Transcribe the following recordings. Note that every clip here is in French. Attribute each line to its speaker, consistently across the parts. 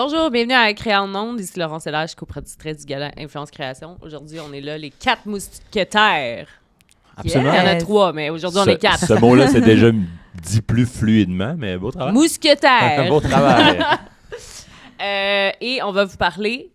Speaker 1: Bonjour, bienvenue à Créa en ondes. Ici Laurence Sélage, coproductrice du gala Influence Création. Aujourd'hui, on est là, les 4 mousquetaires.
Speaker 2: Absolument.
Speaker 1: Il y en a 3, mais aujourd'hui, on est 4.
Speaker 2: Ce mot-là, c'est déjà dit plus fluidement, mais beau travail.
Speaker 1: Mousquetaires.
Speaker 2: Beau travail.
Speaker 1: Et on va vous parler...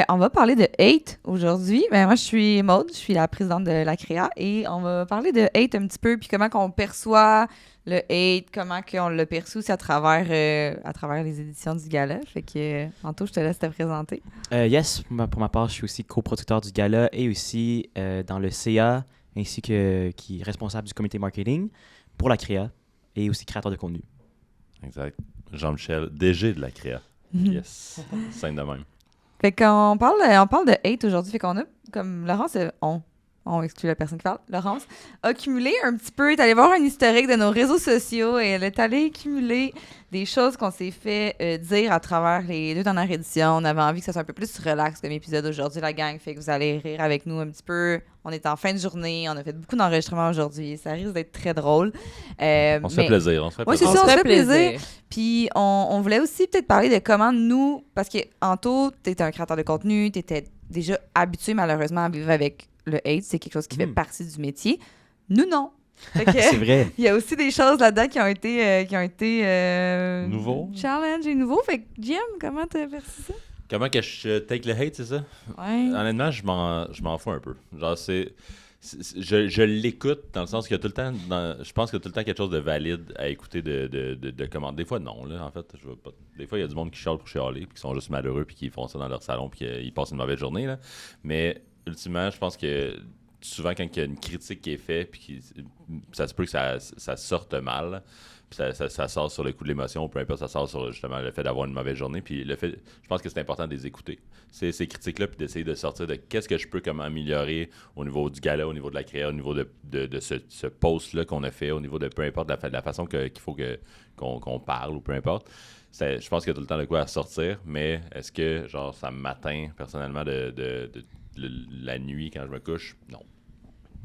Speaker 3: On va parler de hate aujourd'hui. Moi, je suis Maude, je suis la présidente de la Créa et on va parler de hate un petit peu, puis comment qu'on perçoit le hate, comment qu'on le perçoit aussi à travers les éditions du gala. Fait que, Anto, je te laisse te présenter.
Speaker 4: Yes, pour ma part, je suis aussi coproducteur du gala et aussi dans le CA, ainsi que qui est responsable du comité marketing pour la Créa et aussi créateur de contenu.
Speaker 2: Exact. Jean-Michel, DG de la Créa. Yes. Simple de même.
Speaker 3: Fait qu'on parle de hate aujourd'hui. Fait qu'on a, comme Laurence, on exclut la personne qui parle, Laurence, a cumulé un petit peu, est allée voir un historique de nos réseaux sociaux et elle est allée cumuler des choses qu'on s'est fait dire à travers les 2 dernières éditions. On avait envie que ça soit un peu plus relax comme épisode aujourd'hui, la gang. Fait que vous allez rire avec nous un petit peu. On est en fin de journée, on a fait beaucoup d'enregistrements aujourd'hui. Ça risque d'être très drôle.
Speaker 2: On se fait plaisir.
Speaker 3: Oui, c'est ça, on se fait plaisir. Puis on voulait aussi peut-être parler de comment nous, parce que Anto, t'étais un créateur de contenu, t'étais déjà habitué malheureusement à vivre avec le hate, c'est quelque chose qui fait partie du métier. Nous, non.
Speaker 4: C'est vrai.
Speaker 3: Il y a aussi des choses là-dedans qui ont été
Speaker 2: Nouveau.
Speaker 3: Challenge et nouveau. Fait que, Jim, comment t'as perçu ça?
Speaker 2: Comment que je take le hate, c'est ça?
Speaker 3: Ouais.
Speaker 2: Honnêtement, je m'en fous un peu. Genre, je l'écoute dans le sens qu'il y a tout le temps, je pense qu'il y a tout le temps quelque chose de valide à écouter de commandes. Des fois, non, là, en fait. Des fois, il y a du monde qui chiale pour chialer, puis qui sont juste malheureux, puis qui font ça dans leur salon, puis qu'ils passent une mauvaise journée, là. Mais, ultimement, je pense que souvent, quand il y a une critique qui est faite, puis ça se peut que ça sorte mal, puis ça sort sur le coup de l'émotion, ou peu importe, ça sort sur justement le fait d'avoir une mauvaise journée, puis je pense que c'est important de les écouter. Ces critiques-là, puis d'essayer de sortir de qu'est-ce que je peux comment améliorer au niveau du gala, au niveau de la créa, au niveau de ce post-là qu'on a fait, au niveau de peu importe la façon qu'il faut qu'on parle, ou peu importe. Je pense qu'il y a tout le temps de quoi à sortir, mais est-ce que genre ça m'atteint personnellement de la nuit quand je me couche? Non.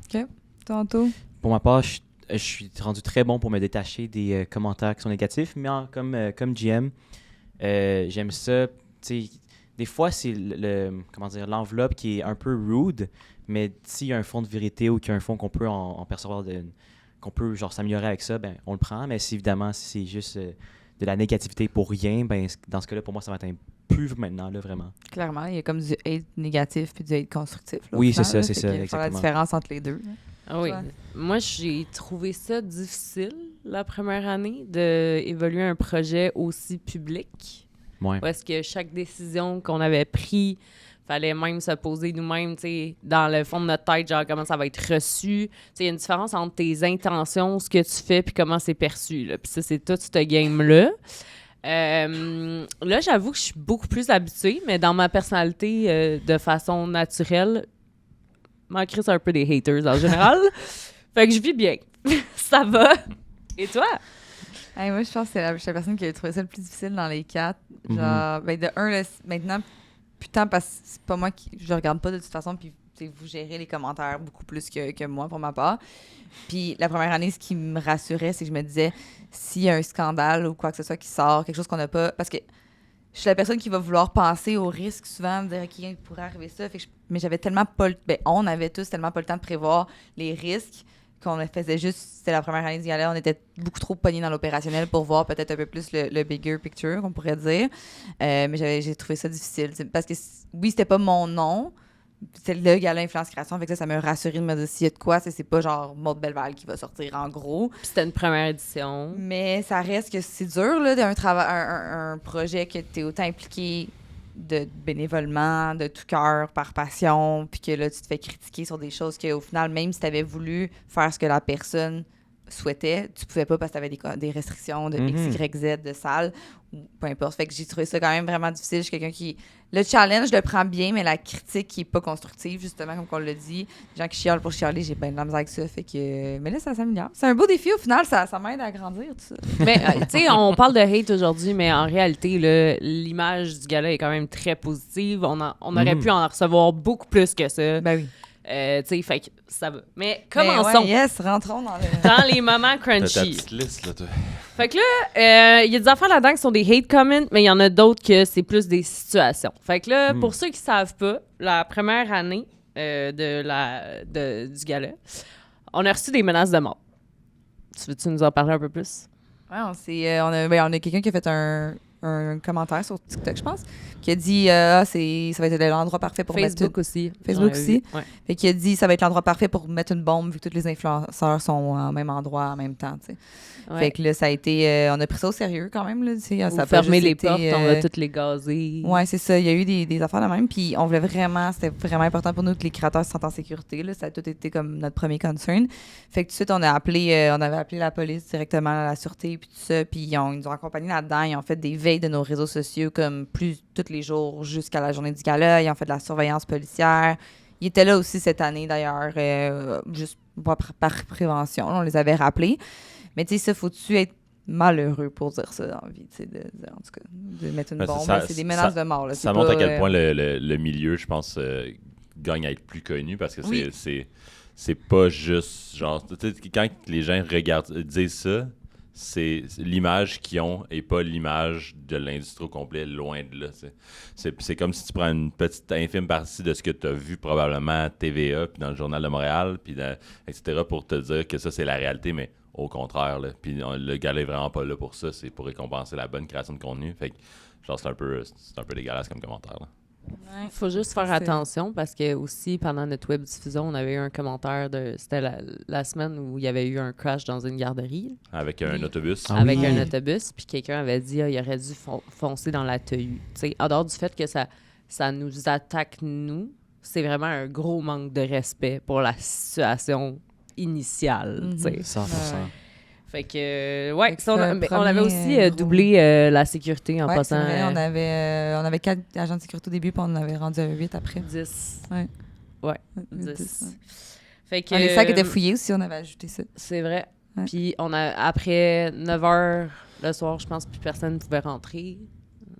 Speaker 3: OK. Tantôt.
Speaker 4: Pour ma part, je suis rendu très bon pour me détacher des commentaires qui sont négatifs, mais comme GM, j'aime ça. Des fois, c'est l'enveloppe qui est un peu rude, mais s'il y a un fond de vérité ou qu'il y a un fond qu'on peut en percevoir, qu'on peut genre s'améliorer avec ça, on le prend. Mais si c'est juste de la négativité pour rien, dans ce cas-là, pour moi, ça m'atteint plus maintenant, là, vraiment.
Speaker 3: Clairement, il y a comme du hate négatif puis du hate constructif. Là,
Speaker 4: oui,
Speaker 3: c'est
Speaker 4: ça, exactement.
Speaker 3: Faire la différence entre les deux. Là.
Speaker 1: Ah oui. Moi, j'ai trouvé ça difficile la première année d'évoluer un projet aussi public.
Speaker 4: Ouais.
Speaker 1: Parce que chaque décision qu'on avait prise, fallait même se poser nous-mêmes, tu sais, dans le fond de notre tête, genre comment ça va être reçu. Tu sais, il y a une différence entre tes intentions, ce que tu fais, puis comment c'est perçu. Là. Puis ça, c'est tout ce game-là. Là, j'avoue que je suis beaucoup plus habituée, mais dans ma personnalité, de façon naturelle, m'en crisse un peu des haters en général. Fait que je vis bien. Ça va. Et toi?
Speaker 3: Hey, moi, je pense que c'est la personne qui a trouvé ça le plus difficile dans les 4. Genre, de un, là, maintenant, putain, parce que c'est pas moi qui... Je regarde pas de toute façon, puis vous gérez les commentaires beaucoup plus que moi, pour ma part. Puis la première année, ce qui me rassurait, c'est que je me disais, s'il y a un scandale ou quoi que ce soit qui sort, quelque chose qu'on n'a pas... Parce que je suis la personne qui va vouloir penser aux risques souvent, me dire, OK, il pourrait arriver ça. Mais j'avais tellement pas on avait tous tellement pas le temps de prévoir les risques qu'on faisait juste, c'était la première année du gala, on était beaucoup trop pognés dans l'opérationnel pour voir peut-être un peu plus le bigger picture, qu'on pourrait dire. Mais j'ai trouvé ça difficile. Parce que, oui, c'était pas mon nom, c'est le gala Influence Création, fait que ça m'a rassuré de me dire s'il y a de quoi, c'est pas genre Maude Belleval qui va sortir en gros.
Speaker 1: Puis c'était une première édition.
Speaker 3: Mais ça reste que c'est dur, là, un projet que t'es autant impliqué bénévolement, de tout cœur, par passion, puis que là, tu te fais critiquer sur des choses qu'au final, même si tu avais voulu faire ce que la personne souhaitait, tu pouvais pas parce que tu avais des restrictions de X, Y, Z, de salle, ou peu importe. Fait que j'ai trouvé ça quand même vraiment difficile. Je suis quelqu'un qui... Le challenge, je le prends bien, mais la critique qui est pas constructive, justement, comme on l'a dit, les gens qui chialent pour chialer, j'ai bien de la misère avec ça. Fait que... Mais là, ça s'améliore. C'est un beau défi, au final, ça m'aide à grandir, tout ça.
Speaker 1: Mais, tu sais, on parle de hate aujourd'hui, mais en réalité, là, l'image du gala est quand même très positive. On aurait pu en recevoir beaucoup plus que ça.
Speaker 3: Ben oui.
Speaker 1: Tu sais, fait que ça va. Mais commençons.
Speaker 3: Ouais, yes, rentrons dans le...
Speaker 1: Dans les moments
Speaker 2: T'as ta
Speaker 1: crunchy.
Speaker 2: petite liste, là, toi.
Speaker 1: Fait que là, il y a des affaires là-dedans qui sont des hate comments, mais il y en a d'autres que c'est plus des situations. Fait que là, pour ceux qui savent pas, la première année du gala, on a reçu des menaces de mort. Tu veux-tu nous en parler un peu plus?
Speaker 3: Ouais, on a quelqu'un qui a fait un commentaire sur TikTok, je pense, qui a dit ça va être l'endroit parfait pour
Speaker 1: Facebook aussi.
Speaker 3: Facebook
Speaker 1: Ouais,
Speaker 3: aussi.
Speaker 1: ouais.
Speaker 3: Fait qu'il a dit ça va être l'endroit parfait pour mettre une bombe vu que tous les influenceurs sont au même endroit en même temps, tu sais.
Speaker 1: Ouais.
Speaker 3: Fait que là, ça a été... on a pris ça au sérieux quand même, là, tu sais.
Speaker 1: Ou
Speaker 3: Ça a pas
Speaker 1: fermer
Speaker 3: juste
Speaker 1: les
Speaker 3: été,
Speaker 1: portes, on va toutes les gazer.
Speaker 3: Ouais, c'est ça. Il y a eu des affaires de même. Puis on voulait vraiment... C'était vraiment important pour nous que les créateurs se sentent en sécurité, là. Ça a tout été comme notre premier concern. Fait que tout de suite, on avait appelé la police directement à la sûreté puis tout ça. Puis ils nous ont accompagnés là-dedans. Ils ont fait des veilles de nos réseaux sociaux comme tous les jours jusqu'à la journée du gala. Ils ont fait de la surveillance policière. Ils étaient là aussi cette année, d'ailleurs, juste par prévention. On les avait rappelés. Mais tu sais, ça, faut-tu être malheureux pour dire ça dans la vie, tu sais, en tout cas, de mettre une bombe. C'est des menaces de mort. Là.
Speaker 2: Ça montre à quel point le milieu, je pense, gagne à être plus connu parce que c'est pas juste, genre, tu sais, quand les gens disent ça, c'est l'image qu'ils ont et pas l'image de l'industrie au complet, loin de là. C'est comme si tu prends une petite infime partie de ce que tu as vu probablement à TVA, puis dans le Journal de Montréal, puis etc., pour te dire que ça, c'est la réalité, mais au contraire. Là. Puis le gala est vraiment pas là pour ça, c'est pour récompenser la bonne création de contenu. Fait que, genre, c'est un peu dégueulasse comme commentaire. Là.
Speaker 1: Il faut juste faire attention parce que aussi pendant notre web diffusion, on avait eu un commentaire c'était la semaine où il y avait eu un crash dans une garderie.
Speaker 2: Avec un autobus.
Speaker 1: Avec un autobus, puis quelqu'un avait dit il aurait dû foncer dans la tehu. T'sais, en dehors du fait que ça nous attaque, nous, c'est vraiment un gros manque de respect pour la situation initiale. T'sais.
Speaker 4: 100%.
Speaker 1: Fait que,
Speaker 3: Fait que
Speaker 1: ça, on
Speaker 3: premier,
Speaker 1: avait aussi doublé la sécurité en passant.
Speaker 3: C'est vrai, on avait 4 agents de sécurité au début, puis on en avait rendu à 8 après.
Speaker 1: 10.
Speaker 3: Ouais.
Speaker 1: Ouais,
Speaker 3: 10.
Speaker 1: 10. Fait que,
Speaker 3: Les sacs étaient fouillés aussi, on avait ajouté ça.
Speaker 1: C'est vrai.
Speaker 3: Ouais.
Speaker 1: Puis après 9 h le soir, je pense que plus personne ne pouvait rentrer.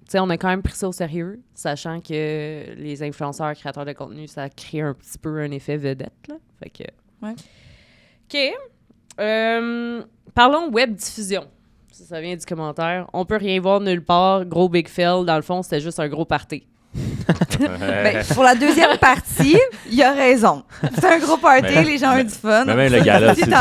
Speaker 1: T'sais, on a quand même pris ça au sérieux, sachant que les influenceurs, créateurs de contenu, ça crée un petit peu un effet vedette. Là. Fait que...
Speaker 3: Ouais.
Speaker 1: OK. Parlons web diffusion. Ça vient du commentaire. On peut rien voir nulle part. Gros big fail. Dans le fond, c'était juste un gros party.
Speaker 3: Ben, pour la deuxième partie, il a raison. C'est un gros party, les gens ont du fun.
Speaker 2: Mais même le gala,
Speaker 3: c'est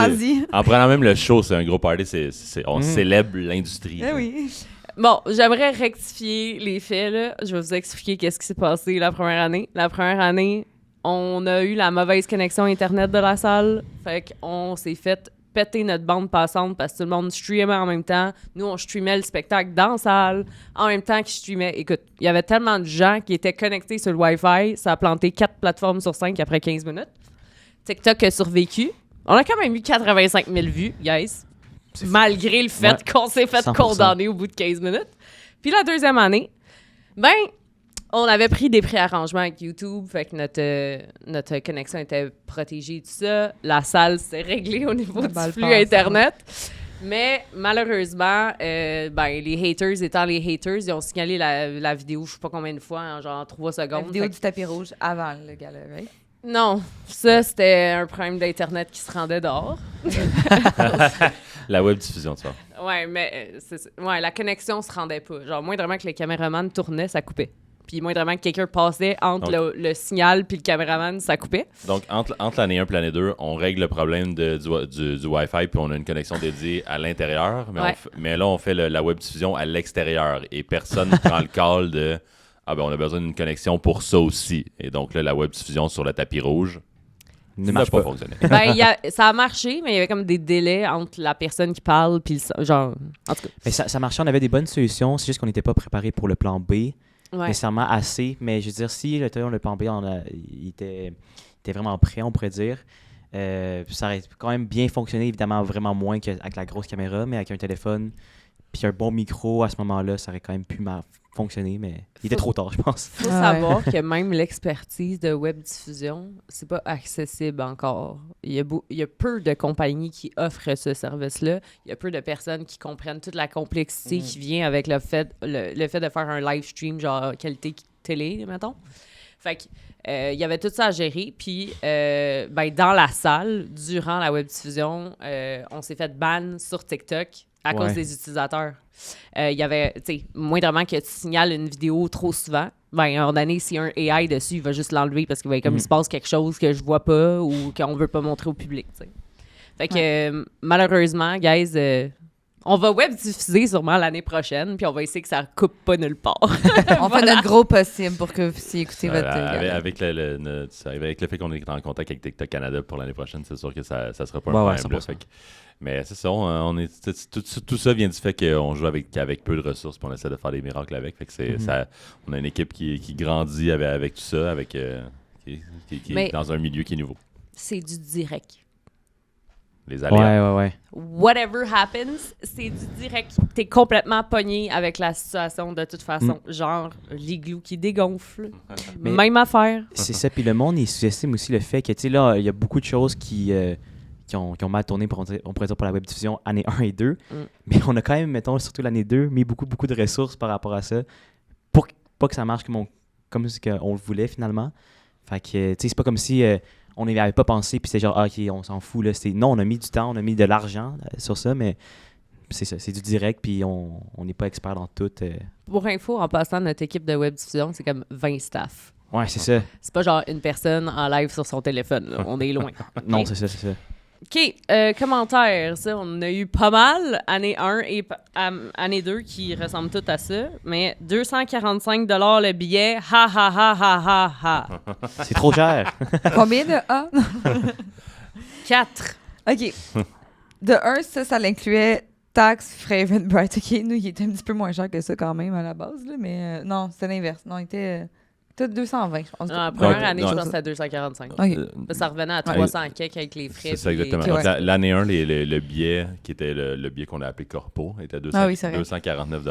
Speaker 2: en prenant même le show, c'est un gros party. On célèbre l'industrie.
Speaker 3: Eh oui.
Speaker 1: Bon, j'aimerais rectifier les faits. Là. Je vais vous expliquer qu'est-ce qui s'est passé la première année. La première année, on a eu la mauvaise connexion Internet de la salle. Fait qu'on s'est fait péter notre bande passante parce que tout le monde streamait en même temps. Nous, on streamait le spectacle dans la salle en même temps qu'ils streamaient. Écoute, il y avait tellement de gens qui étaient connectés sur le Wi-Fi, ça a planté 4 plateformes sur 5 après 15 minutes. TikTok a survécu. On a quand même eu 85 000 vues, guys. Malgré le fait qu'on s'est fait
Speaker 4: 100%.
Speaker 1: condamner au bout de 15 minutes. Puis la deuxième année, on avait pris des préarrangements avec YouTube, fait que notre connexion était protégée, tout ça. La salle s'est réglée au niveau du flux Internet. Mais malheureusement, les haters étant les haters, ils ont signalé la vidéo, je sais pas combien de fois, en genre 3 secondes.
Speaker 3: La vidéo du tapis rouge avant le gala, right?
Speaker 1: Non, ça, c'était un problème d'Internet qui se rendait dehors.
Speaker 2: La web diffusion, tu vois.
Speaker 1: Ouais, mais la connexion se rendait pas. Genre, moindrement que le caméraman tournait, ça coupait. Puis moindrement que quelqu'un passait entre le signal puis le caméraman, ça coupait.
Speaker 2: Donc, entre l'année 1 et l'année 2, on règle le problème du Wi-Fi puis on a une connexion dédiée à l'intérieur. Mais là, on fait la web diffusion à l'extérieur et personne ne prend le call de « Ah ben, on a besoin d'une connexion pour ça aussi. » Et donc là, la web diffusion sur le tapis rouge
Speaker 4: Ne marche
Speaker 2: pas
Speaker 4: pas.
Speaker 2: fonctionné.
Speaker 1: Ça a marché, mais il y avait comme des délais entre la personne qui parle puis genre... En tout cas.
Speaker 4: Mais ça marchait, on avait des bonnes solutions, c'est juste qu'on n'était pas préparé pour le plan B.
Speaker 1: Ouais.
Speaker 4: Nécessairement assez, mais je veux dire, si le plan B, il était vraiment prêt, on pourrait dire, ça aurait quand même bien fonctionné, évidemment, vraiment moins qu'avec la grosse caméra, mais avec un téléphone puis un bon micro, à ce moment-là, ça aurait quand même pu fonctionner, mais il était trop tard, je pense.
Speaker 1: Il faut savoir que même l'expertise de web diffusion, c'est pas accessible encore. Il y a peu de compagnies qui offrent ce service-là. Il y a peu de personnes qui comprennent toute la complexité qui vient avec le fait de faire un live stream, genre qualité télé, mettons. Fait que, il y avait tout ça à gérer. Puis, dans la salle, durant la webdiffusion, on s'est fait ban sur TikTok à cause des utilisateurs. Il y avait, tu sais, moindrement que tu signales une vidéo trop souvent, un donné, s'il y a un AI dessus, il va juste l'enlever parce qu'il va comme il se passe quelque chose que je vois pas ou qu'on veut pas montrer au public, tu sais. Fait que, malheureusement, guys, on va web diffuser sûrement l'année prochaine, puis on va essayer que ça coupe pas nulle part.
Speaker 3: On fait notre gros possible pour que vous puissiez écouter votre...
Speaker 2: avec le fait qu'on est en contact avec TikTok Canada pour l'année prochaine, c'est sûr que ça sera pas un problème. Mais c'est ça, tout ça vient du fait qu'on joue avec peu de ressources, puis on essaie de faire des miracles avec. Fait que on a une équipe qui grandit avec tout ça, qui est dans un milieu qui est nouveau.
Speaker 1: C'est du direct.
Speaker 2: Les aléas.
Speaker 4: Ouais.
Speaker 1: Whatever happens, c'est du direct. T'es complètement pogné avec la situation de toute façon. Genre, l'igloo qui dégonfle. Même affaire.
Speaker 4: C'est ça. Puis le monde, il sous-estime aussi le fait que, tu sais, là, il y a beaucoup de choses qui ont mal tourné, on pourrait dire, pour la webdiffusion année 1 et 2. Mais on a quand même, mettons, surtout l'année 2, mis beaucoup de ressources par rapport à ça pour pas que ça marche comme on le voulait finalement. Fait que, tu sais, c'est pas comme si... on n'y avait pas pensé, puis c'est genre, OK, on s'en fout. Là. Non, on a mis du temps, on a mis de l'argent sur ça, mais c'est ça, c'est du direct, puis on n'est pas expert dans tout.
Speaker 1: Pour info, en passant, notre équipe de web-diffusion, c'est comme 20 staff.
Speaker 4: Ouais, c'est ça.
Speaker 1: C'est pas genre une personne en live sur son téléphone, là. On est loin. Okay.
Speaker 4: Non, c'est ça.
Speaker 1: OK, commentaires, ça, on en a eu pas mal, année 1 et année 2, qui ressemblent toutes à ça, mais 245 $ le billet, ha ha ha ha ha ha.
Speaker 4: C'est trop cher.
Speaker 3: Combien de A?
Speaker 1: 4.
Speaker 3: OK. De 1, ça l'incluait taxes, frais Eventbrite. OK, nous, il était un petit peu moins cher que ça quand même à la base, là, mais non, c'est l'inverse. Non, il était... Peut-être 220, je pense.
Speaker 1: La première année, je pense que c'était 245.
Speaker 3: Okay.
Speaker 1: Ça revenait à 300 quelques avec les frais.
Speaker 2: C'est ça, exactement.
Speaker 3: Okay,
Speaker 2: donc, l'année 1, le billet, qui était le billet qu'on a appelé Corpo, était 249 $.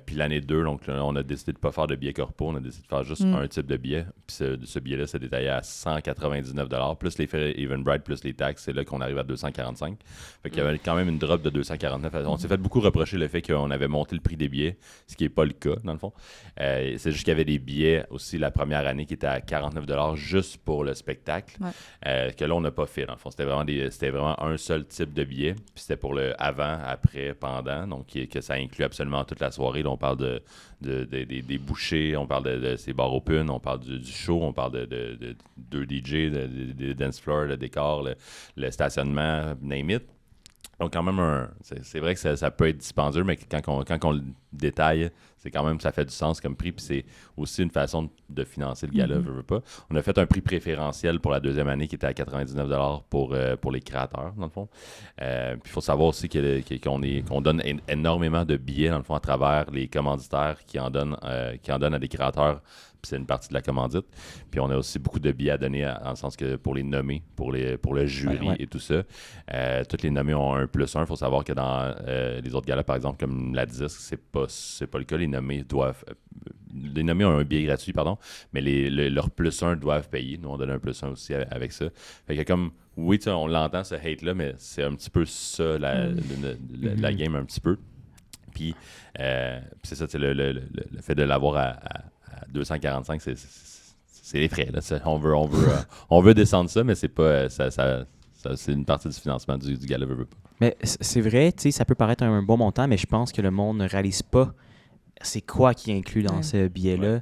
Speaker 2: Puis l'année 2, donc, on a décidé de ne pas faire de billet corpo, on a décidé de faire juste un type de billet. Puis ce billet-là s'est détaillé à 199 $, plus les frais Eventbrite, plus les taxes, c'est là qu'on arrive à 245. Fait qu'il y avait quand même une drop de 249. On s'est fait beaucoup reprocher le fait qu'on avait monté le prix des billets, ce qui n'est pas le cas, dans le fond. C'est juste qu'il y avait des billets aussi la première année qui étaient à 49 $ juste pour le spectacle, que là, on n'a pas fait, dans le fond. C'était vraiment un seul type de billet, puis c'était pour le avant, après, pendant, donc que ça inclut absolument toute la soirée. Là, on parle des bouchées, on parle de ces bars open, on parle du show, on parle de deux DJ, de dance floor, le décor, le stationnement, name it. Donc quand même, c'est vrai que ça peut être dispendieux, mais quand on le détaille, c'est quand même, ça fait du sens comme prix, puis c'est aussi une façon de financer le gala, veux pas. On a fait un prix préférentiel pour la deuxième année qui était à 99 $ pour les créateurs, dans le fond. Puis il faut savoir aussi qu'on donne énormément de billets, dans le fond, à travers les commanditaires qui en donnent à des créateurs. Puis c'est une partie de la commandite. Puis on a aussi beaucoup de billets à donner dans le sens que pour les nommer, pour le jury et tout ça. Toutes les nommés ont un +1. Il faut savoir que dans les autres galas, par exemple, comme la disque, c'est pas le cas. Les nommés ont un billet gratuit, mais leur +1 doivent payer. Nous, on donne un +1 aussi avec ça. Fait que comme, oui, on l'entend, ce hate-là, mais c'est un petit peu ça, la game, un petit peu. Puis c'est ça, le fait de l'avoir à 245, c'est les frais. Là. On veut descendre ça, mais c'est pas c'est une partie du financement du gala veut pas.
Speaker 4: Mais c'est vrai, tu sais, ça peut paraître un bon montant, mais je pense que le monde ne réalise pas c'est quoi qui est inclus dans ce billet-là. Ouais.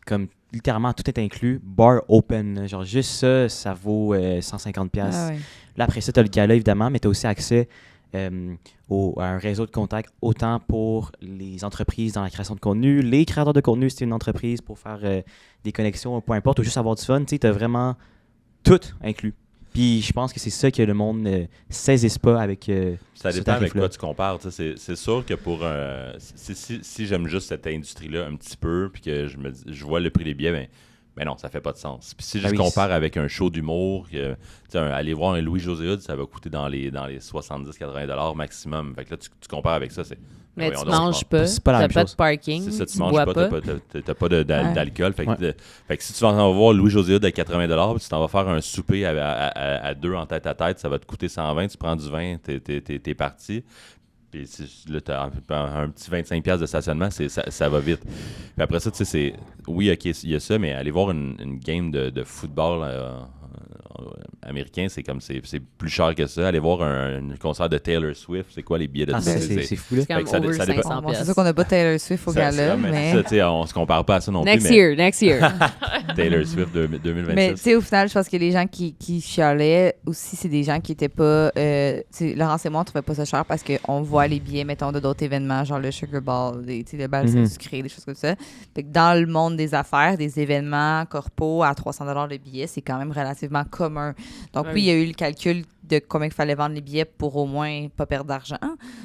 Speaker 4: Comme littéralement, tout est inclus. Bar open. Genre juste ça vaut 150$. Ah ouais. Là, après ça, tu as le gala, évidemment, mais tu as aussi accès à un réseau de contacts, autant pour les entreprises dans la création de contenu, les créateurs de contenu, c'est une entreprise pour faire des connexions, peu importe, ou juste avoir du fun, tu as vraiment tout inclus. Puis je pense que c'est ça que le monde ne saisisse pas avec
Speaker 2: ça dépend avec quoi tu compares. C'est sûr que pour si j'aime juste cette industrie-là un petit peu, puis que je vois le prix des billets, ben non, ça fait pas de sens. Puis si je compare avec un show d'humour, aller voir un Louis-José Hood, ça va coûter dans les 70-80$ maximum. Fait que là, tu compares avec ça, c'est...
Speaker 1: Mais tu manges pas, t'as pas de parking,
Speaker 2: c'est ça, tu
Speaker 1: manges
Speaker 2: bois
Speaker 1: pas.
Speaker 2: T'as pas d'alcool. Fait que si tu vas en voir Louis-José Hood à 80$, tu t'en vas faire un souper à deux en tête à tête, ça va te coûter 120$, tu prends du vin, t'es parti. Puis là, tu as un petit 25$ de stationnement, ça va vite. Puis après ça, tu sais, oui, OK, il y a ça, mais aller voir une game de football américain, c'est plus cher que ça. Aller voir un concert de Taylor Swift, c'est quoi les billets de
Speaker 4: c'est fou, là.
Speaker 1: C'est comme
Speaker 2: ça
Speaker 1: over
Speaker 2: dépend.
Speaker 1: 500
Speaker 3: Bon, c'est sûr qu'on n'a pas Taylor Swift au gala, mais...
Speaker 2: On se compare pas à ça non
Speaker 1: Next
Speaker 2: plus,
Speaker 1: year, next year.
Speaker 2: mais Taylor Swift 2026.
Speaker 3: Mais tu sais, au final, je pense que les gens qui chialaient aussi, c'est des gens qui étaient pas... Laurence et moi, on trouvait pas ça cher parce qu'on voit les billets, mettons, de d'autres événements, genre le Sugar Ball, le bal sucré, des choses comme ça. Fait que dans le monde des affaires, des événements corpo à 300$ le billet, c'est quand même relativement commun. Donc oui, il y a eu le calcul de combien il fallait vendre les billets pour au moins pas perdre d'argent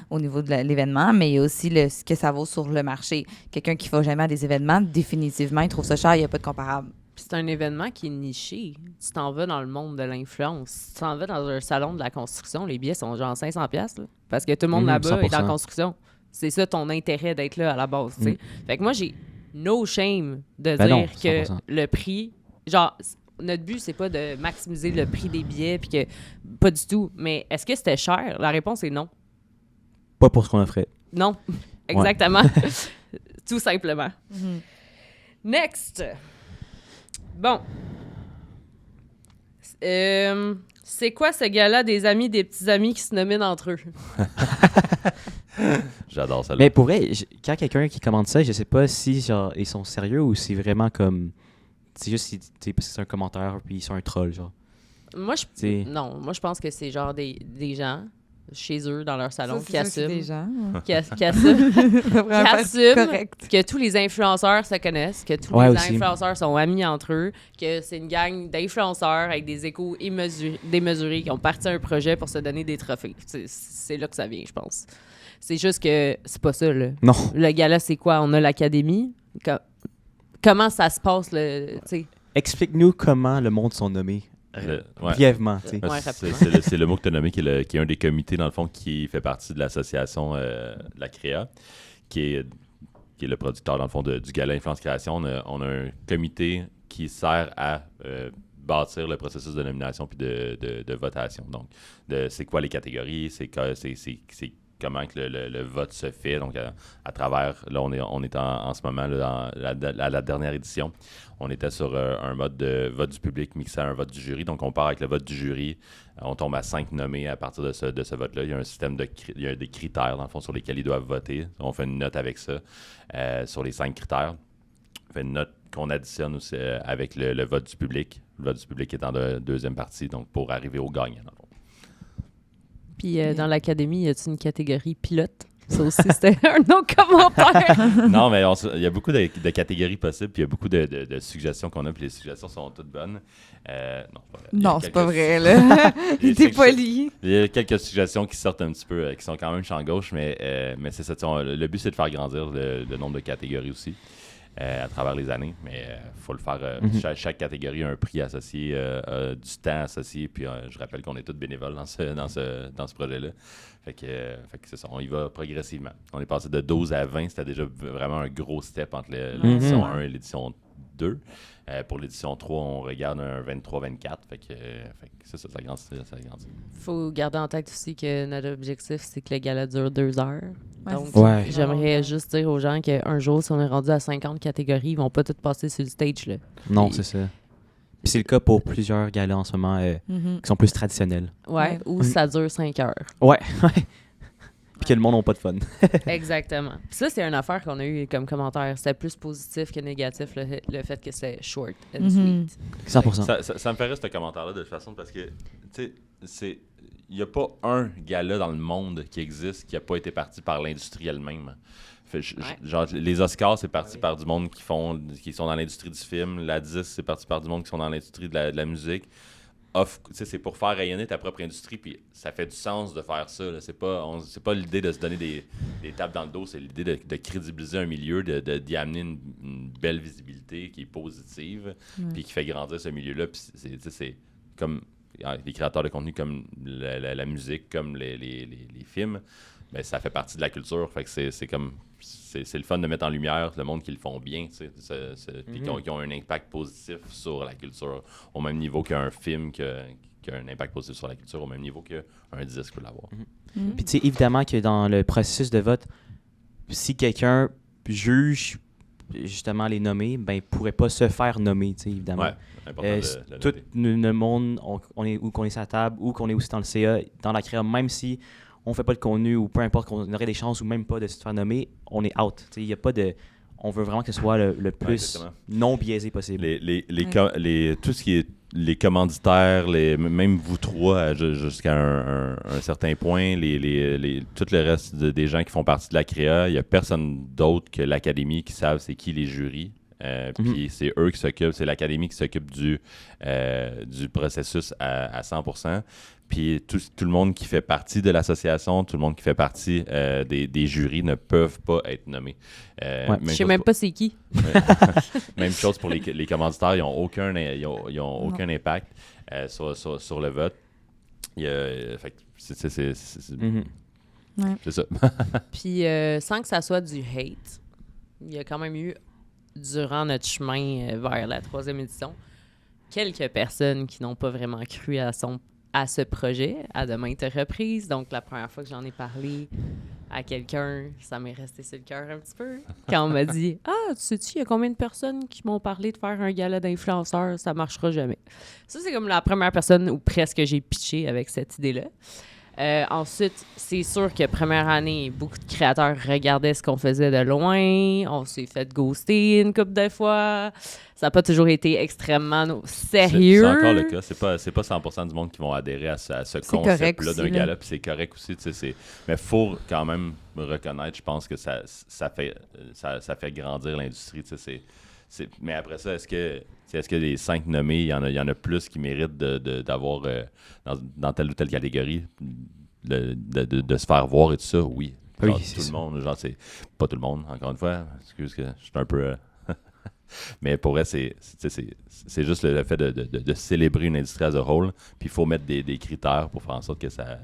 Speaker 3: au niveau de l'événement, mais il y a aussi ce que ça vaut sur le marché. Quelqu'un qui ne va jamais à des événements, définitivement, il trouve ça cher, il n'y a pas de comparable.
Speaker 1: Puis c'est un événement qui est niché. Tu t'en vas dans le monde de l'influence. Si tu t'en vas dans un salon de la construction, les billets sont genre 500$, là, parce que tout le monde là-bas est dans la construction. C'est ça ton intérêt d'être là à la base. Tu sais. Fait que moi, j'ai no shame de dire que le prix... Genre, notre but, c'est pas de maximiser le prix des billets, puis que... Pas du tout. Mais est-ce que c'était cher? La réponse est non.
Speaker 4: Pas pour ce qu'on offrait.
Speaker 1: Non. Exactement. Tout simplement. Next. Bon. C'est quoi ce gars-là des amis, des petits amis qui se nominent entre eux?
Speaker 2: J'adore ça.
Speaker 4: Mais pour vrai, quand quelqu'un qui commande ça, je sais pas si genre ils sont sérieux ou si vraiment comme... C'est juste parce que c'est un commentaire puis ils sont un troll, genre.
Speaker 1: Moi, je pense que c'est genre des gens chez eux, dans leur salon, qui assument. Qui assument que tous les influenceurs se connaissent, que tous les influenceurs sont amis entre eux, que c'est une gang d'influenceurs avec des égos démesurés qui ont parti un projet pour se donner des trophées. C'est là que ça vient, je pense. C'est juste que c'est pas ça, là.
Speaker 4: Non.
Speaker 1: Le gala, c'est quoi? On a l'académie. Comment ça se passe, t'sais?
Speaker 4: Explique-nous comment le monde sont nommés. Brièvement.
Speaker 2: C'est le mot que tu as nommé, qui est un des comités, dans le fond, qui fait partie de l'association la CREA, qui est le producteur, dans le fond, du gala Influence Création. On a un comité qui sert à bâtir le processus de nomination puis de votation. Donc, c'est quoi les catégories, c'est comment que le vote se fait. Donc, à travers, là, on est en ce moment là, à la dernière édition. On était sur un mode de vote du public mixé à un vote du jury. Donc, on part avec le vote du jury. On tombe à 5 nommés à partir de ce vote-là. Il y a un système il y a des critères, dans le fond, sur lesquels ils doivent voter. On fait une note avec ça sur les 5 critères. On fait une note qu'on additionne aussi avec le vote du public. Le vote du public étant de deuxième partie, donc pour arriver au gagnant, dans le fond.
Speaker 1: Puis dans l'académie, y a-t-il une catégorie pilote? Ça aussi, c'était un autre commentaire.
Speaker 2: Non, mais il y a beaucoup de catégories possibles, puis il y a beaucoup de suggestions qu'on a, puis les suggestions sont toutes bonnes.
Speaker 3: Non, c'est pas vrai, là. Il était poli.
Speaker 2: Il y a quelques suggestions qui sortent un petit peu, qui sont quand même champ gauche, mais c'est ça. Le but, c'est de faire grandir le nombre de catégories aussi. À travers les années, mais il faut le faire. Chaque catégorie a un prix associé, du temps associé, puis je rappelle qu'on est tous bénévoles dans ce projet-là. Fait que c'est ça, on y va progressivement. On est passé de 12 à 20, c'était déjà vraiment un gros step entre l'édition 1 et l'édition 2. Pour l'édition 3, on regarde un 23-24, fait que c'est ça, ça grandit.
Speaker 1: Il faut garder en tête aussi que notre objectif, c'est que le gala dure 2 heures. Donc, j'aimerais juste dire aux gens qu'un jour, si on est rendu à 50 catégories, ils vont pas tous passer sur le stage. Là.
Speaker 4: Non, c'est ça. Puis c'est le cas pour plusieurs galas en ce moment qui sont plus traditionnels.
Speaker 1: Ouais, ou ça dure 5 heures.
Speaker 4: Ouais. Puis que le monde n'a pas de fun.
Speaker 1: Exactement. Puis ça, c'est une affaire qu'on a eu comme commentaire. C'était plus positif que négatif, le fait que c'est short and sweet.
Speaker 4: 100%.
Speaker 2: Ça me fait rire, ce commentaire-là, de toute façon, parce que, tu sais, il n'y a pas un gala dans le monde qui existe qui n'a pas été parti par l'industrie elle-même. Genre, les Oscars, c'est parti par du monde qui sont dans l'industrie du film. La 10, c'est parti par du monde qui sont dans l'industrie de la musique. C'est pour faire rayonner ta propre industrie, puis ça fait du sens de faire ça. Là. C'est pas l'idée de se donner des tapes dans le dos, c'est l'idée de crédibiliser un milieu, d'y amener une belle visibilité qui est positive, puis qui fait grandir ce milieu-là. Puis c'est comme les créateurs de contenu, comme la musique, comme les films, ben, ça fait partie de la culture. Fait que c'est comme... C'est le fun de mettre en lumière le monde qui le font bien, puis qui ont un impact positif sur la culture, au même niveau qu'un film qui qui a un impact positif sur la culture au même niveau qu'un disque peut l'avoir.
Speaker 4: Puis tu sais, évidemment que dans le processus de vote, si quelqu'un juge justement les nommés, ben il pourrait pas se faire nommer, tu sais, évidemment.
Speaker 2: Ouais, important de
Speaker 4: Tout
Speaker 2: noter.
Speaker 4: le monde, on est où qu'on est sur la table, ou qu'on est aussi dans le CA, dans la créa, même si on fait pas de contenu ou peu importe qu'on aurait des chances ou même pas de se faire nommer, on est out. Tu sais, il y a pas de... On veut vraiment que ce soit le plus
Speaker 2: exactement.
Speaker 4: non biaisé possible.
Speaker 2: Tout ce qui est les commanditaires, même vous trois, jusqu'à un certain point, tout le reste des gens qui font partie de la créa, il n'y a personne d'autre que l'académie qui savent c'est qui les jurys. Puis c'est eux qui s'occupent, c'est l'académie qui s'occupe du processus à 100%. Puis tout le monde qui fait partie de l'association, tout le monde qui fait partie des jurys ne peuvent pas être nommés.
Speaker 1: Je sais même pas c'est qui.
Speaker 2: Même chose pour les commanditaires, ils n'ont aucun impact sur le vote. Fait que c'est ça.
Speaker 1: Puis sans que ça soit du hate, il y a quand même eu, durant notre chemin vers la 3e édition, quelques personnes qui n'ont pas vraiment cru à ce projet, à de maintes reprises. Donc, la première fois que j'en ai parlé à quelqu'un, ça m'est resté sur le cœur un petit peu. Quand on m'a dit « Ah, tu sais-tu, il y a combien de personnes qui m'ont parlé de faire un gala d'influenceurs? Ça marchera jamais. » Ça, c'est comme la première personne où presque j'ai pitché avec cette idée-là. Ensuite, c'est sûr que première année, beaucoup de créateurs regardaient ce qu'on faisait de loin. On s'est fait ghoster une couple de fois. Ça n'a pas toujours été extrêmement sérieux.
Speaker 2: C'est encore le cas. C'est pas 100% du monde qui vont adhérer à ce concept-là d'un gala. Puis c'est correct aussi. Mais il faut quand même reconnaître, je pense que ça fait grandir l'industrie. Mais après ça, est-ce que les 5 nommés, il y en a plus qui méritent d'avoir dans telle ou telle catégorie de se faire voir et tout ça? Oui.
Speaker 4: Oui,
Speaker 2: Genre,
Speaker 4: c'est
Speaker 2: tout
Speaker 4: ça.
Speaker 2: le monde, genre, c'est pas tout le monde, encore une fois. Excuse que je suis un peu... Mais pour vrai, c'est juste le fait de célébrer une industrie as a whole. Puis il faut mettre des critères pour faire en sorte que ça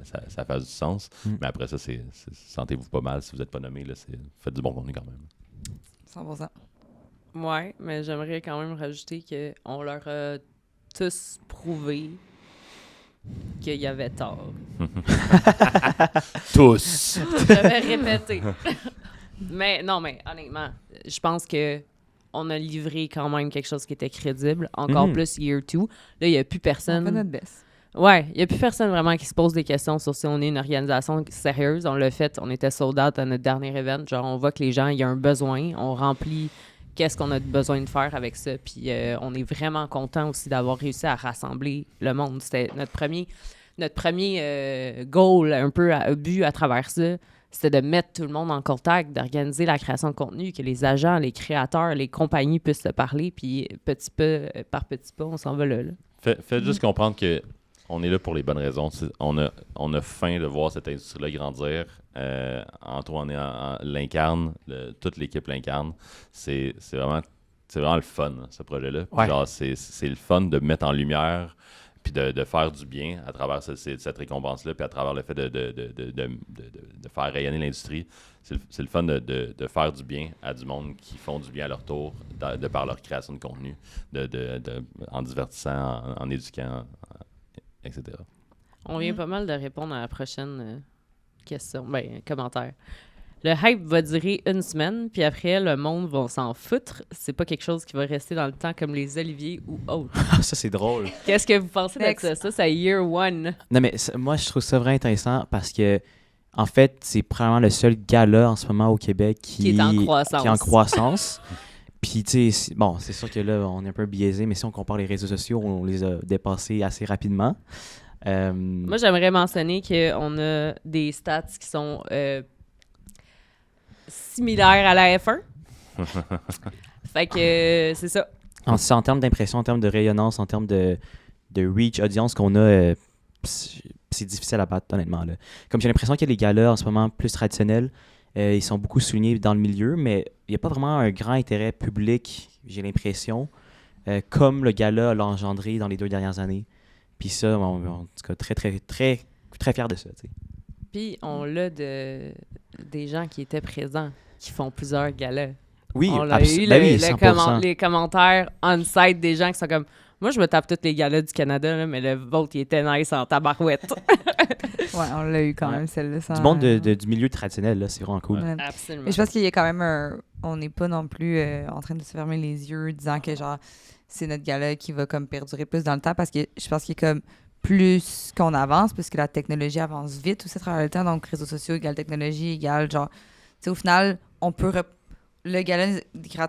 Speaker 2: fasse du sens. Mais après ça, sentez-vous pas mal si vous n'êtes pas nommé. Là, faites du bon contenu quand même.
Speaker 3: 100%.
Speaker 1: Ouais, mais j'aimerais quand même rajouter qu'on leur a tous prouvé qu'il y avait tort.
Speaker 2: Tous!
Speaker 1: J'avais répété. Mais honnêtement, je pense que on a livré quand même quelque chose qui était crédible. Encore plus year 2. Là, il n'y a plus
Speaker 3: On fait
Speaker 1: personne.
Speaker 3: notre best.
Speaker 1: Ouais, il n'y a plus personne vraiment qui se pose des questions sur si on est une organisation sérieuse. On l'a fait, on était sold out à notre dernier event. Genre, on voit que les gens, il y a un besoin. On remplit qu'est-ce qu'on a besoin de faire avec ça. Puis on est vraiment content aussi d'avoir réussi à rassembler le monde. C'était notre premier goal, un peu but à travers ça. C'était de mettre tout le monde en contact, d'organiser la création de contenu, que les agents, les créateurs, les compagnies puissent se parler. Puis petit peu par petit pas, on s'en va là.
Speaker 2: Faites juste comprendre que on est là pour les bonnes raisons. On a faim de voir cette industrie-là grandir. Antoine l'incarne, toute l'équipe l'incarne. C'est vraiment le fun, ce projet-là.
Speaker 4: Ouais.
Speaker 2: Genre, c'est le fun de mettre en lumière puis de faire du bien à travers cette récompense-là, puis à travers le fait de faire rayonner l'industrie. C'est le fun de faire du bien à du monde qui font du bien à leur tour, de par leur création de contenu, en divertissant, en éduquant, etc.
Speaker 1: On vient pas mal de répondre à la prochaine question, commentaire. Le hype va durer une semaine, puis après, le monde va s'en foutre. C'est pas quelque chose qui va rester dans le temps comme les oliviers ou autres.
Speaker 4: Ça, c'est drôle.
Speaker 1: Qu'est-ce que vous pensez de
Speaker 3: Next.
Speaker 1: ça? Ça, c'est year one.
Speaker 4: Non, mais moi, je trouve ça vraiment intéressant parce que, en fait, c'est probablement le seul gala en ce moment au Québec
Speaker 1: Qui est en croissance.
Speaker 4: Qui est en croissance. Puis, tu sais, bon, c'est sûr que là, on est un peu biaisé, mais si on compare les réseaux sociaux, on les a dépassés assez rapidement.
Speaker 1: Moi, j'aimerais mentionner qu'on a des stats qui sont similaires à la F1. Fait que c'est ça.
Speaker 4: En termes d'impression, en termes de rayonnance, en termes de reach, audience qu'on a, c'est difficile à battre, honnêtement. Là. Comme j'ai l'impression que les galas en ce moment plus traditionnels, ils sont beaucoup soulignés dans le milieu, mais il n'y a pas vraiment un grand intérêt public, j'ai l'impression, comme le gala l'a engendré dans les 2 dernières années. Puis ça, en tout cas, très, très, très, très fier de ça. T'sais.
Speaker 1: Puis on l'a des gens qui étaient présents, qui font plusieurs galas.
Speaker 4: Oui,
Speaker 1: On a eu
Speaker 4: ben oui, 100%.
Speaker 1: les commentaires on-site des gens qui sont comme « Moi, je me tape tous les galas du Canada, là, mais le vôtre, il était nice en tabarouette.
Speaker 3: Ouais, on l'a eu quand même, celle-là.
Speaker 4: Du monde du milieu traditionnel, là, c'est vraiment cool.
Speaker 3: Ouais.
Speaker 1: Absolument.
Speaker 3: Mais je pense qu'il y a quand même on n'est pas non plus en train de se fermer les yeux disant que genre c'est notre gala qui va comme perdurer plus dans le temps parce que je pense qu'il y a comme plus qu'on avance parce que la technologie avance vite aussi à travers le temps, donc réseaux sociaux égale technologie égale genre tu sais au final on peut le gala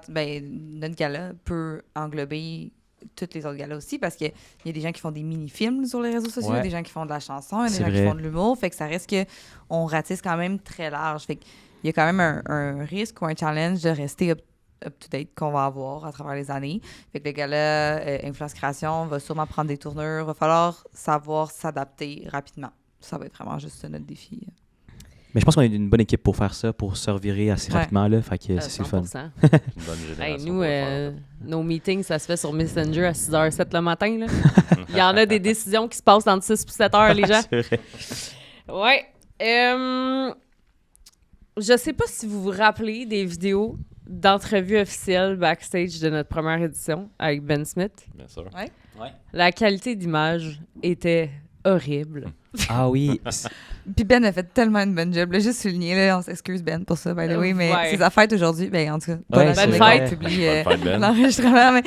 Speaker 3: notre gala peut englober toutes les autres galas aussi parce qu'il y a des gens qui font des mini-films sur les réseaux sociaux,
Speaker 4: Ouais.
Speaker 3: des gens qui font de la chanson, des
Speaker 4: C'est
Speaker 3: gens qui
Speaker 4: vrai.
Speaker 3: font de l'humour, fait que ça reste que on ratisse quand même très large, fait qu'il y a quand même un risque ou un challenge de rester up-to-date qu'on va avoir à travers les années. Fait que le gala Influence Création va sûrement prendre des tournures, va falloir savoir s'adapter rapidement. Ça va être vraiment juste ça, notre défi.
Speaker 4: Mais je pense qu'on est une bonne équipe pour faire ça, pour se revirer assez
Speaker 3: Ouais.
Speaker 4: rapidement, là. Fait que c'est le fun.
Speaker 1: 100%.
Speaker 2: Une bonne génération
Speaker 1: Hey,
Speaker 2: pour
Speaker 1: nous,
Speaker 2: le faire,
Speaker 1: nos meetings, ça se fait sur Messenger à 6h07 le matin. Là. Il y en a des décisions qui se passent entre 6 et 7 heures, les gens.
Speaker 4: C'est vrai.
Speaker 1: Ouais. Je sais pas si vous vous rappelez des vidéos d'entrevues officielles backstage de notre première édition avec Ben Smith.
Speaker 2: Bien sûr.
Speaker 1: La qualité d'image était horrible.
Speaker 4: Ah oui.
Speaker 3: Puis Ben a fait tellement une bonne job. Là, juste souligner, là, on s'excuse Ben pour ça, by the way, mais
Speaker 1: Ouais.
Speaker 3: c'est sa fête aujourd'hui. Ben, en tout cas,
Speaker 4: Ouais,
Speaker 3: bonne
Speaker 4: c'est
Speaker 3: année
Speaker 1: vrai.
Speaker 3: qu'on publie
Speaker 2: Bonne fête, Ben.
Speaker 3: l'enregistrement, mais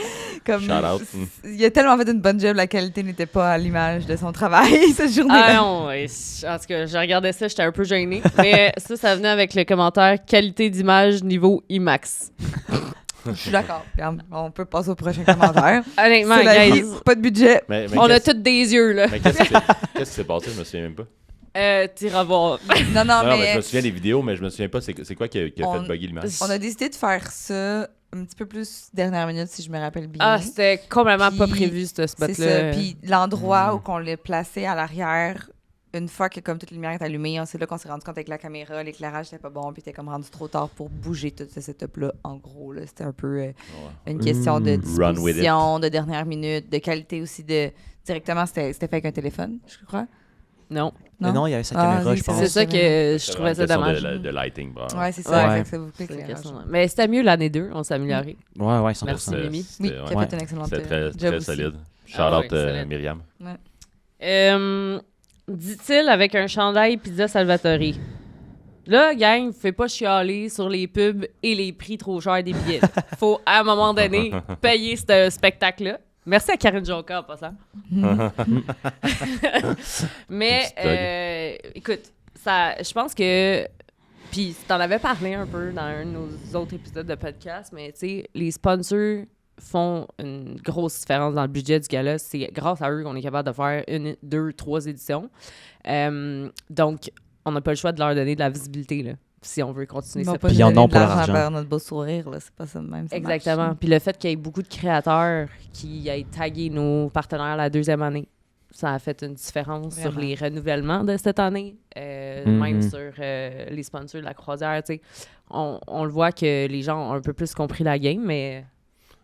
Speaker 3: comme
Speaker 2: Shout out.
Speaker 3: il a tellement fait une bonne job, la qualité n'était pas à l'image de son travail cette journée-là.
Speaker 1: Ah non, en tout cas, je regardais ça, j'étais un peu gênée. Mais ça venait avec le commentaire qualité d'image niveau IMAX.
Speaker 3: Je suis d'accord. Regarde, on peut passer au prochain commentaire.
Speaker 1: Honnêtement,
Speaker 3: C'est la
Speaker 1: guys,
Speaker 3: vie, pas de budget.
Speaker 2: Mais
Speaker 1: on a
Speaker 2: qu'est-ce-
Speaker 1: tous des yeux, là.
Speaker 2: mais qu'est-ce qui s'est passé? Je me souviens même pas.
Speaker 1: T'iras voir.
Speaker 3: Non, non,
Speaker 2: Non, mais je
Speaker 3: mais
Speaker 2: me souviens des vidéos, mais je me souviens pas c'est quoi qui a
Speaker 3: On-
Speaker 2: fait bugger l'image.
Speaker 3: on a décidé de faire ça un petit peu plus dernière minute, si je me rappelle bien.
Speaker 1: Ah, c'était complètement pas
Speaker 3: Puis,
Speaker 1: prévu, ce
Speaker 3: c'est
Speaker 1: spot-là.
Speaker 3: ça. Puis l'endroit où on l'a placé à l'arrière, une fois que comme toute lumière est allumée, c'est là qu'on s'est rendu compte avec la caméra, l'éclairage était pas bon, puis c'était comme rendu trop tard pour bouger tout ce setup-là. En gros, là, c'était un peu une question de
Speaker 2: Run with it.
Speaker 3: disposition, de dernière minute, de qualité aussi de... Directement, c'était fait avec un téléphone, je crois.
Speaker 1: Non.
Speaker 3: Non?
Speaker 4: Non, il y avait sa
Speaker 3: Ah,
Speaker 4: caméra,
Speaker 3: oui,
Speaker 4: je
Speaker 3: c'est
Speaker 4: pense.
Speaker 1: C'est ça que je
Speaker 2: C'est
Speaker 1: trouvais ça
Speaker 2: vraiment une
Speaker 1: dommage.
Speaker 2: question de lighting, bro.
Speaker 3: Ouais, c'est ça.
Speaker 1: Ouais.
Speaker 3: Fait que ça vous plaît
Speaker 1: C'est une
Speaker 3: l'éclairage.
Speaker 1: question. Mais c'était mieux l'année 2, on s'est amélioré.
Speaker 4: Ouais, ouais, 100%.
Speaker 1: Merci. Mimi.
Speaker 3: Oui,
Speaker 2: C'était
Speaker 3: qui a fait une excellente
Speaker 2: c'était très,
Speaker 3: job
Speaker 2: très
Speaker 3: aussi.
Speaker 2: solide. Shout
Speaker 1: Ah
Speaker 2: out
Speaker 1: ouais, solide.
Speaker 2: Myriam.
Speaker 1: Dit-il avec un chandail Pizza Salvatore. Là, gang, vous faites pas chialer sur les pubs et les prix trop chers des billets. Faut, à un moment donné, payer ce spectacle-là. Merci à Karine Jonca, en passant. Mais,
Speaker 2: Petite plug.
Speaker 1: écoute, je pense que... Puis, t'en avais parlé un peu dans un de nos autres épisodes de podcast, mais tu sais, les sponsors font une grosse différence dans le budget du gala. C'est grâce à eux qu'on est capable de faire 1, 2, 3 éditions. Donc, on n'a pas le choix de leur donner de la visibilité, là, si on veut continuer
Speaker 3: Ils vont
Speaker 1: ça.
Speaker 3: pas
Speaker 4: Puis
Speaker 3: nous
Speaker 4: ils en
Speaker 3: donner
Speaker 4: ont
Speaker 3: de
Speaker 4: pour leur
Speaker 3: l'argent
Speaker 4: argent.
Speaker 3: par notre beau sourire, là. C'est pas ça de même. ça
Speaker 1: Exactement.
Speaker 3: marche.
Speaker 1: Puis le fait qu'il y ait beaucoup de créateurs qui aient tagué nos partenaires la 2e année, ça a fait une différence sur
Speaker 3: Vraiment.
Speaker 1: les renouvellements de cette année, même sur les sponsors de la croisière. Tu sais. On le voit que les gens ont un peu plus compris la game, mais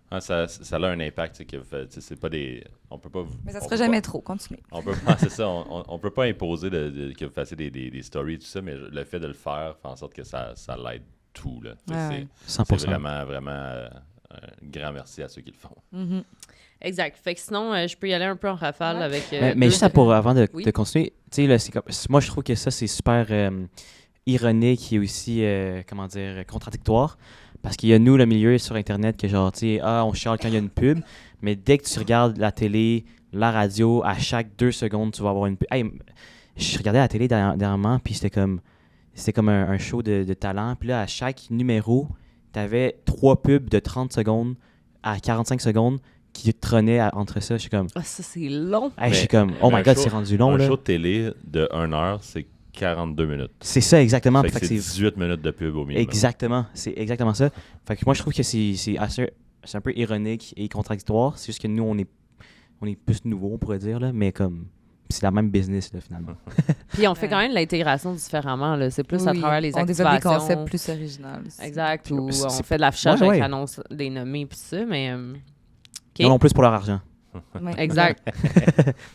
Speaker 2: Ah, ça a un impact, c'est que c'est pas des. On peut pas.
Speaker 3: Mais ça
Speaker 2: on
Speaker 3: sera
Speaker 2: peut
Speaker 3: jamais
Speaker 2: pas-
Speaker 3: trop. Continuez.
Speaker 2: On peut pas, c'est ça, on peut pas imposer que vous fassiez des stories, tout ça, mais le fait de le faire fait en sorte que ça l'aide tout. Là. Tu sais,
Speaker 3: Ouais, ouais.
Speaker 2: c'est
Speaker 4: 100%.
Speaker 2: vraiment, vraiment un grand merci à ceux qui le font.
Speaker 3: Mhm.
Speaker 1: exact. Fait que sinon, je peux y aller un peu en rafale
Speaker 3: Ouais.
Speaker 1: avec.
Speaker 4: Mais juste avant de
Speaker 1: Oui.
Speaker 4: continuer, tu sais, là, moi, je trouve que ça, c'est super ironique et aussi, comment dire, contradictoire. Parce qu'il y a nous, le milieu sur Internet, que genre, tu sais, on chiale quand il y a une pub, mais dès que tu regardes la télé, la radio, à chaque 2 secondes, tu vas avoir une pub. Hey, je regardais la télé dernièrement, puis c'était comme un show de talent. Puis là, à chaque numéro, tu avais 3 pubs de 30 secondes à 45 secondes qui trônaient entre ça. Je suis comme,
Speaker 1: Ah, ça, c'est long.
Speaker 4: hey, je suis
Speaker 2: Mais-
Speaker 4: comme, oh
Speaker 2: mais
Speaker 4: my
Speaker 2: un
Speaker 4: god,
Speaker 2: show-
Speaker 4: c'est rendu long,
Speaker 2: un
Speaker 4: là.
Speaker 2: show de télé de 1 heure, c'est 42 minutes.
Speaker 4: C'est ça, exactement.
Speaker 2: Fait que
Speaker 4: Fait que
Speaker 2: c'est
Speaker 4: c'est
Speaker 2: 18 minutes de pub au minimum.
Speaker 4: exactement, c'est exactement ça. Fait que moi, je trouve que c'est un peu ironique et contradictoire. C'est juste que nous, on est plus nouveaux, on pourrait dire, là, mais comme, c'est la même business, là, finalement.
Speaker 1: Puis on fait
Speaker 3: Ouais.
Speaker 1: quand même de l'intégration différemment. Là. C'est plus à
Speaker 3: Oui,
Speaker 1: travers les
Speaker 3: on développe
Speaker 1: activations.
Speaker 3: des concepts plus originaux. aussi.
Speaker 1: Exact. Ou
Speaker 4: C'est-
Speaker 1: on fait de l'affichage
Speaker 4: Ouais,
Speaker 1: avec
Speaker 4: ouais.
Speaker 1: l'annonce des nommés puis ça, mais... OK.
Speaker 4: Non, non plus pour leur argent.
Speaker 3: Ouais.
Speaker 1: Exact.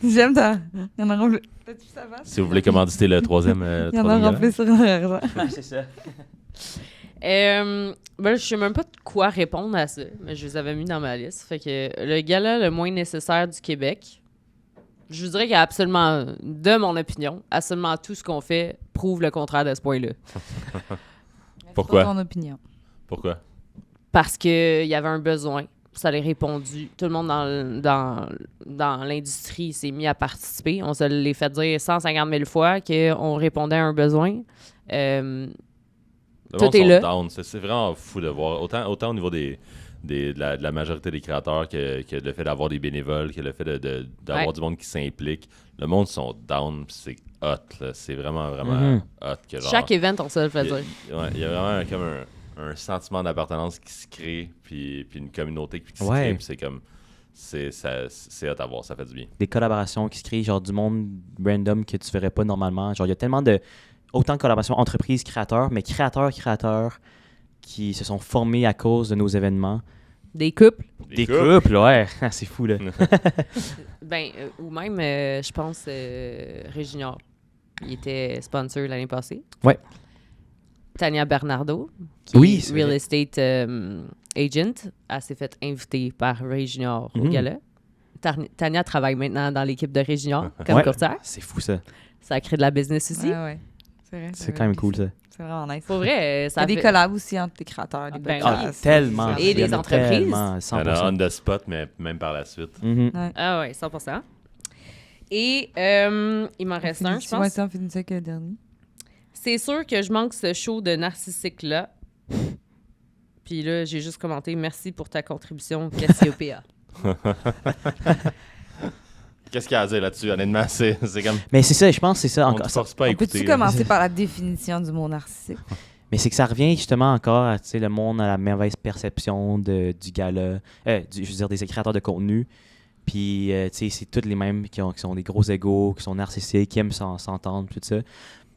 Speaker 3: J'aime ta. Il y en a rempli. T'as-tu vu ça va?
Speaker 2: Si vous voulez commanditer le troisième
Speaker 3: Il y en a
Speaker 2: gala.
Speaker 3: rempli sur leur argent.
Speaker 4: c'est ça.
Speaker 1: Je sais même pas de quoi répondre à ça, mais je les avais mis dans ma liste. Fait que le gala le moins nécessaire du Québec, je vous dirais qu'il y a absolument, de mon opinion, absolument tout ce qu'on fait prouve le contraire de ce point-là.
Speaker 2: Pourquoi?
Speaker 3: Ton opinion.
Speaker 2: Pourquoi?
Speaker 1: Parce qu'il y avait un besoin. Ça l'est répondu. Tout le monde dans l'industrie s'est mis à participer. On se l'est fait dire 150 000 fois qu'on répondait à un besoin.
Speaker 2: Le
Speaker 1: Tout
Speaker 2: monde
Speaker 1: est
Speaker 2: sont
Speaker 1: là.
Speaker 2: down. C'est vraiment fou de voir. Autant au niveau de la majorité des créateurs que le fait d'avoir des bénévoles, que le fait d'avoir
Speaker 1: Ouais.
Speaker 2: du monde qui s'implique. Le monde sont down, pis c'est hot. Là. C'est vraiment hot. Que, genre,
Speaker 1: Chaque event, on se le fait
Speaker 2: il y a-
Speaker 1: dire.
Speaker 2: ouais, il y a vraiment comme un sentiment d'appartenance qui se crée, puis une communauté qui se
Speaker 4: Ouais.
Speaker 2: crée, puis c'est comme... C'est hot à voir, ça fait du bien.
Speaker 4: Des collaborations qui se créent, genre du monde random que tu verrais pas normalement. Genre, il y a tellement autant de collaborations entreprises-créateurs, mais créateurs qui se sont formés à cause de nos événements.
Speaker 1: Des couples.
Speaker 4: Des couples, ouais. C'est fou, là.
Speaker 1: Ou même, je pense, Réginard. Il était sponsor l'année passée.
Speaker 4: Ouais.
Speaker 1: Tania Bernardo, qui
Speaker 4: Oui,
Speaker 1: est
Speaker 4: c'est
Speaker 1: real
Speaker 4: vrai.
Speaker 1: estate agent, elle s'est fait inviter par Réginard au
Speaker 4: Mhm.
Speaker 1: gala. Tania travaille maintenant dans l'équipe de Réginard comme
Speaker 4: Ouais.
Speaker 1: courtière.
Speaker 4: C'est fou, ça.
Speaker 1: Ça crée de la business aussi.
Speaker 3: Ouais. C'est vrai.
Speaker 4: C'est quand même cool, ça.
Speaker 3: C'est vraiment nice.
Speaker 1: Pour vrai,
Speaker 3: Il y
Speaker 1: ça
Speaker 3: a des
Speaker 1: fait-
Speaker 3: collabs aussi entre les créateurs, des
Speaker 1: Ben
Speaker 3: podcasts.
Speaker 1: oui.
Speaker 4: Tellement.
Speaker 1: Et
Speaker 4: Il y en
Speaker 1: des
Speaker 4: a
Speaker 1: entreprises.
Speaker 4: tellement,
Speaker 2: Il y en a
Speaker 4: 100%.
Speaker 2: on the spot, mais même par la suite.
Speaker 4: Mhm.
Speaker 1: Ah ouais, 100%. Et il m'en reste un, je pense.
Speaker 3: Ouais, ça, on finit ça que le dernier.
Speaker 1: C'est sûr que je manque ce show de narcissique-là. Puis là, j'ai juste commenté « Merci pour ta contribution, Cassiopeia
Speaker 2: Qu'est-ce qu'il y a à dire là-dessus? Honnêtement, c'est comme...
Speaker 4: Mais c'est ça, je pense que c'est ça
Speaker 2: On
Speaker 4: encore.
Speaker 2: ne force pas à
Speaker 3: On
Speaker 2: écouter.
Speaker 3: peut-tu
Speaker 2: là.
Speaker 3: commencer par la définition du mot narcissique?
Speaker 4: Mais c'est que ça revient justement encore à, tu sais, le monde a la mauvaise perception du gala, je veux dire des créateurs de contenu. Puis, tu sais, c'est tous les mêmes qui sont des gros égos, qui sont narcissiques, qui aiment s'entendre, tout ça.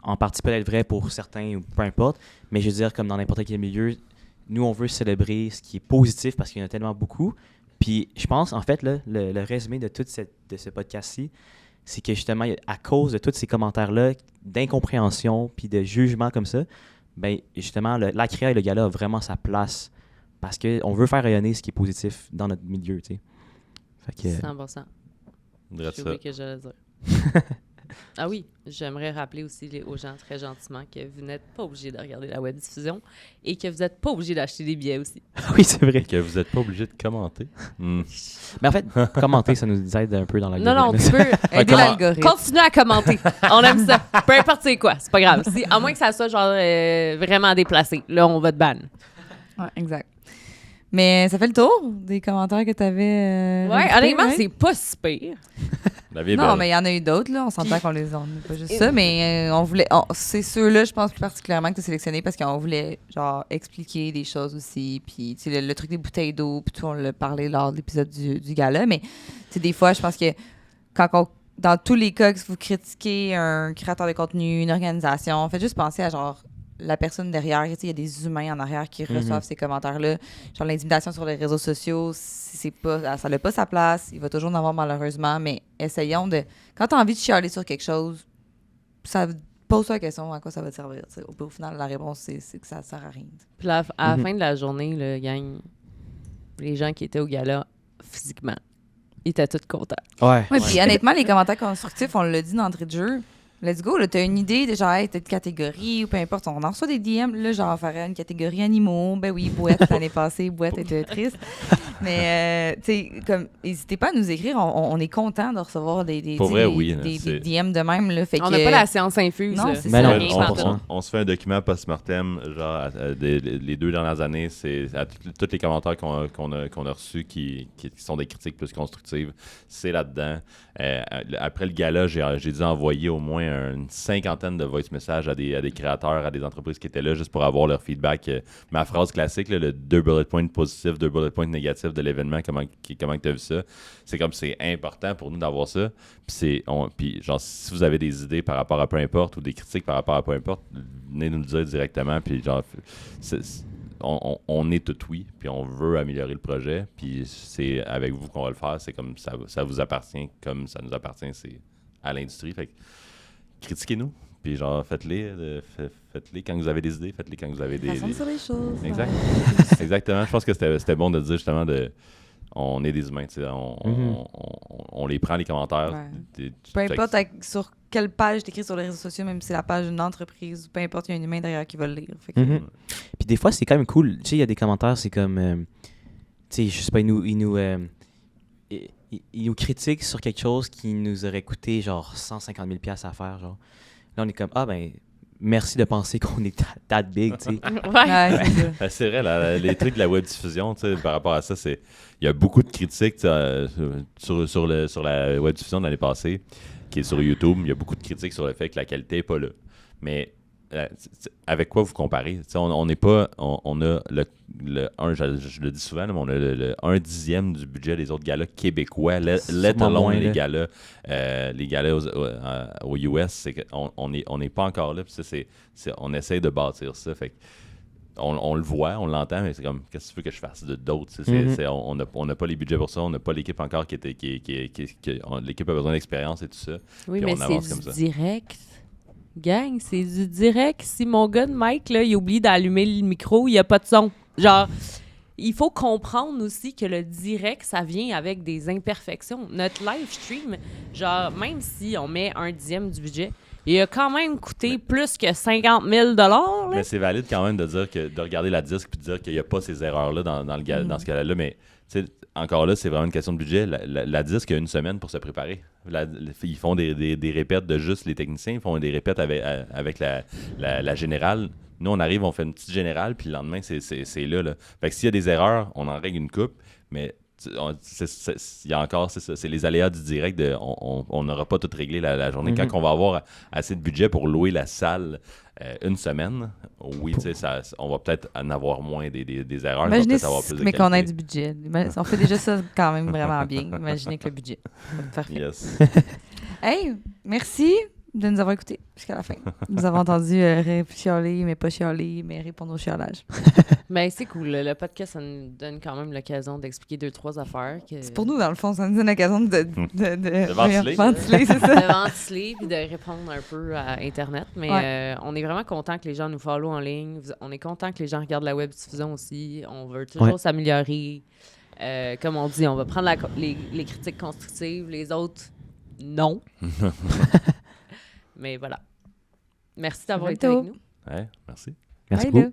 Speaker 4: En partie peut-être vrai pour certains ou peu importe, mais je veux dire, comme dans n'importe quel milieu, nous, on veut célébrer ce qui est positif parce qu'il y en a tellement beaucoup. Puis, je pense, en fait, là, le résumé de ce podcast-ci, c'est que justement, à cause de tous ces commentaires-là, d'incompréhension puis de jugement comme ça, ben justement, la créa et le gala a vraiment sa place parce qu'on veut faire rayonner ce qui est positif dans notre milieu, tu sais. Fait ». que,
Speaker 1: 100%.
Speaker 2: Drette
Speaker 1: J'ai
Speaker 2: ça.
Speaker 1: oublié que j'allais dire. Ah oui, j'aimerais rappeler aussi aux gens très gentiment que vous n'êtes pas obligés de regarder la web diffusion et que vous n'êtes pas obligés d'acheter des billets aussi.
Speaker 4: oui, c'est vrai.
Speaker 2: Que vous n'êtes pas obligé de commenter.
Speaker 4: Mais en fait, commenter, ça nous aide un peu dans la
Speaker 1: Non, tu peux
Speaker 3: Aider
Speaker 2: comment-
Speaker 3: l'algorithme.
Speaker 1: continuer à commenter. On aime ça. Peu importe c'est quoi, c'est pas grave. À moins que ça soit genre vraiment déplacé. Là, on va te ban.
Speaker 3: Ouais, exact. Mais ça fait le tour des commentaires que tu avais.
Speaker 1: Ouais, honnêtement, c'est pas si pire.
Speaker 2: La vie est
Speaker 3: Non,
Speaker 2: belle.
Speaker 3: mais il y en a eu d'autres, là. On s'entend qu'on les a. Pas juste ça, mais on voulait. C'est ceux-là, je pense plus particulièrement que tu as sélectionné parce qu'on voulait, genre, expliquer des choses aussi. Puis, tu sais, le truc des bouteilles d'eau, puis tout, on l'a parlé lors de l'épisode du gala. Mais, tu sais, des fois, je pense que dans tous les cas que vous critiquez un créateur de contenu, une organisation, faites juste penser à, genre, la personne derrière. Tu sais, il y a des humains en arrière qui reçoivent ces commentaires-là. Genre, l'intimidation sur les réseaux sociaux, ça n'a pas sa place. Il va toujours en avoir, malheureusement. Mais essayons de... Quand tu as envie de chialer sur quelque chose, pose-toi la question à quoi ça va te servir. Tu sais. Au final, la réponse, c'est que ça ne sert à rien.
Speaker 1: Puis là, à la fin de la journée, le gang, les gens qui étaient au gala physiquement, ils étaient tous contents.
Speaker 4: Ouais.
Speaker 3: Oui, puis honnêtement, les commentaires constructifs, on l'a dit d'entrée de jeu. Let's go, là, t'as une idée de genre, hey, t'as une catégorie ou peu importe, on en reçoit des DM, là, genre, ferait une catégorie animaux, ben oui, Bouette, l'année passée, Bouette était triste. Mais, tu sais, comme, n'hésitez pas à nous écrire, on est content de recevoir des
Speaker 2: Pour vrai, oui,
Speaker 3: des
Speaker 2: c'est-
Speaker 3: DM de même, là, fait
Speaker 1: On
Speaker 3: que...
Speaker 1: n'a pas la séance infuse.
Speaker 3: Non,
Speaker 1: là.
Speaker 3: c'est
Speaker 4: Mais
Speaker 3: ça.
Speaker 4: non,
Speaker 1: Rien
Speaker 4: 100%.
Speaker 1: pantoute.
Speaker 2: On se fait un document post-mortem, genre les 2 dernières années, c'est tous les commentaires qu'on a reçus qui sont des critiques plus constructives, c'est là-dedans. Après le gala, j'ai dû envoyer au moins une cinquantaine de voice messages à des créateurs, à des entreprises qui étaient là juste pour avoir leur feedback. Ma phrase classique, là, le 2 bullet points positifs, 2 bullet points négatifs de l'événement, comment tu as vu ça? C'est comme c'est important pour nous d'avoir ça. Puis genre, si vous avez des idées par rapport à peu importe ou des critiques par rapport à peu importe, venez nous le dire directement. Puis genre, on est tout oui, puis on veut améliorer le projet. Puis c'est avec vous qu'on va le faire. C'est comme ça vous appartient, comme ça nous appartient, c'est à l'industrie. Fait que critiquez-nous. Puis genre, faites-les quand vous avez des idées, faites-les quand vous avez des...
Speaker 3: Façon sur les choses.
Speaker 2: Exact. Exactement. Je pense que c'était bon de dire justement on est des humains, tu sais, on les prend les commentaires.
Speaker 3: Ouais. Peu importe sur quelle page t'écris sur les réseaux sociaux, même si c'est la page d'une entreprise, peu importe, il y a un humain derrière qui va le lire. Fait que...
Speaker 4: Puis des fois, c'est quand même cool. Tu sais, il y a des commentaires, c'est comme... tu sais, je sais pas, ils nous critiquent sur quelque chose qui nous aurait coûté genre 150 000 $ à faire, genre. Là, on est comme, merci de penser qu'on est that big, tu sais.
Speaker 3: Ouais, c'est ça.
Speaker 2: C'est vrai, les trucs de la web diffusion, par rapport à ça, il y a beaucoup de critiques sur la web diffusion de l'année passée, qui est sur YouTube. Il y a beaucoup de critiques sur le fait que la qualité n'est pas là. Mais avec quoi vous comparez? On n'est pas... On a je le dis souvent, mais on a le 1/10 du budget des autres galas québécois, let alone les galas aux US. C'est qu'on n'est pas encore là. Puis ça, on essaie de bâtir ça. Fait que on le voit, on l'entend, mais c'est comme, qu'est-ce que tu veux que je fasse d'autre? On n'a pas les budgets pour ça, on n'a pas l'équipe encore l'équipe a besoin d'expérience et tout ça.
Speaker 1: Oui,
Speaker 2: puis
Speaker 1: mais
Speaker 2: on avance
Speaker 1: c'est
Speaker 2: comme
Speaker 1: du
Speaker 2: ça.
Speaker 1: direct. Gang, c'est du direct. Si mon gars de Mike, là, il oublie d'allumer le micro, il n'y a pas de son. Genre, il faut comprendre aussi que le direct, ça vient avec des imperfections. Notre live stream, genre, même si on met 1/10 du budget, il a quand même coûté plus que 50 000 $.
Speaker 2: Mais c'est valide quand même de regarder la disque et de dire qu'il n'y a pas ces erreurs-là dans ce gala-là. Mais encore là, c'est vraiment une question de budget. La disque a une semaine pour se préparer. Ils font des répètes de juste les techniciens. Ils font des répètes avec la générale. Nous, on arrive, on fait une petite générale, puis le lendemain, c'est là. Fait que s'il y a des erreurs, on en règle une coupe. Mais il y a encore, c'est les aléas du direct. On n'aura pas tout réglé la journée. Quand on va avoir assez de budget pour louer la salle une semaine, oui, on va peut-être en avoir moins des erreurs.
Speaker 3: Imaginez,
Speaker 2: avoir plus de
Speaker 3: mais qu'on ait
Speaker 2: qualité.
Speaker 3: du budget. On fait déjà ça quand même vraiment bien. Imaginez que le budget. Parfait.
Speaker 2: Yes.
Speaker 3: Hey, merci de nous avoir écoutés jusqu'à la fin. Nous avons entendu chialer, mais pas chialer, mais répondre au chialage.
Speaker 1: Ben, c'est cool. Le podcast, ça nous donne quand même l'occasion d'expliquer 2-3 affaires.
Speaker 3: C'est pour nous, dans le fond, ça nous donne l'occasion de
Speaker 2: ventiler.
Speaker 3: Ventiler, c'est ça.
Speaker 1: De ventiler puis de répondre un peu à Internet. Mais on est vraiment content que les gens nous follow en ligne. On est content que les gens regardent la web diffusion aussi. On veut toujours s'améliorer. Comme on dit, on va prendre les critiques constructives. Les autres, non. Mais voilà. Merci d'avoir été avec nous.
Speaker 2: Ouais, merci.
Speaker 4: Merci
Speaker 3: Bye,
Speaker 4: beaucoup.
Speaker 3: là.